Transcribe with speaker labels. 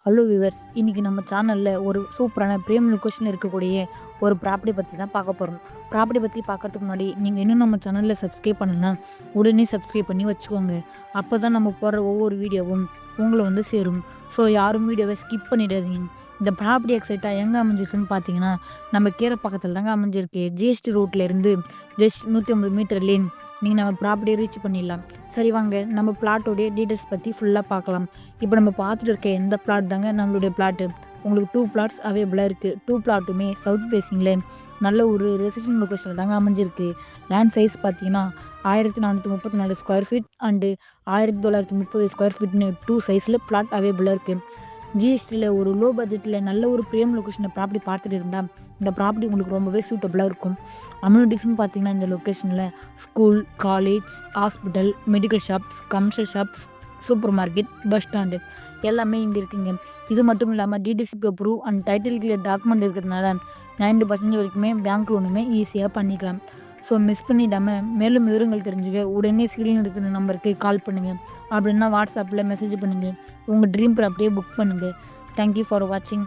Speaker 1: Hello viewers, இன்னைக்கு நம்ம சேனல்ல ஒரு சூப்பரான பிரீமியம் லொகேஷன்ல இருக்கக்கூடிய ஒரு ப்ராப்பர்ட்டி பத்தி தான் பார்க்க போறோம். ப்ராப்பர்ட்டி பத்தி பார்க்கறதுக்கு முன்னாடி நீங்க இன்னும் நம்ம சேனல்ல சப்ஸ்கிரைப் பண்ணலனா உடனே சப்ஸ்கிரைப் பண்ணி வச்சுக்கோங்க. அப்பதான் நம்ம போடுற ஒவ்வொரு வீடியோவும் உங்களை வந்து சேரும். ஸோ யாரும் வீடியோவை ஸ்கிப் பண்ணிடாதீங்க. இந்த ப்ராப்பர்ட்டி எக்ஸைட்டாக எங்கே அமைஞ்சிருக்குன்னு பார்த்தீங்கன்னா, நம்ம பக்கத்தில் தாங்க அமைஞ்சிருக்கு. ஜிஎஸ்டி ரோட்ல இருந்து ஜஸ்ட் 150 மீட்டர்லேயே நீங்கள் நம்ம ப்ராப்பர்ட்டியை ரீச் பண்ணிடலாம். சரி வாங்க, நம்ம பிளாட்டோடைய டீட்டெயில்ஸ் பற்றி ஃபுல்லாக பார்க்கலாம். இப்போ நம்ம பார்த்துட்டு இருக்க எந்த பிளாட் தாங்க நம்மளுடைய பிளாட்டு. உங்களுக்கு 2 பிளாட்ஸ் அவைலபிளாக இருக்குது. 2 பிளாட்டுமே சவுத் ஃபேஸிங்கில் நல்ல ஒரு ரெசிடென்ஷியல் லொக்கேஷனில் தாங்க அமைஞ்சிருக்கு. லேண்ட் சைஸ் பார்த்தீங்கன்னா 1434 ஸ்கொயர் ஃபீட் அண்டு 1930 ஸ்கொயர் ஃபீட்னு 2 சைஸில் பிளாட் அவைலபிளாக இருக்குது. ஜிஎஸ்டியில் ஒரு லோ பட்ஜெட்டில் நல்ல ஒரு பிரீமியம் லொக்கேஷனில் ப்ராப்பர்ட்டி பார்த்துட்டு இருந்தால் இந்த ப்ராப்பர்ட்டி உங்களுக்கு ரொம்பவே சூட்டபுளாக இருக்கும். அம்யூனிட்டிஸ்னு பார்த்தீங்கன்னா இந்த லொக்கேஷனில் school, college, hospital, medical shops, commercial shops, super market, bus stand எல்லாமே இங்கே இருக்குங்க. இது மட்டும் இல்லாமல் DTCP approve and title clear document இருக்கிறதுனால 90% வரைக்குமே பேங்க் லோனுமே ஈஸியாக பண்ணிக்கலாம். ஸோ மிஸ் பண்ணிடாமல் மேலும் விவரங்கள் தெரிஞ்சுக்க உடனே ஸ்க்ரீன் இருக்கிற நம்பருக்கு கால் பண்ணுங்கள். அப்படின்னா வாட்ஸ்அப்பில் மெசேஜ் பண்ணுங்கள். உங்கள் ட்ரீம் ப்ராப்பர்ட்டியை புக் பண்ணுங்கள். தேங்க்யூ ஃபார் வாட்சிங்.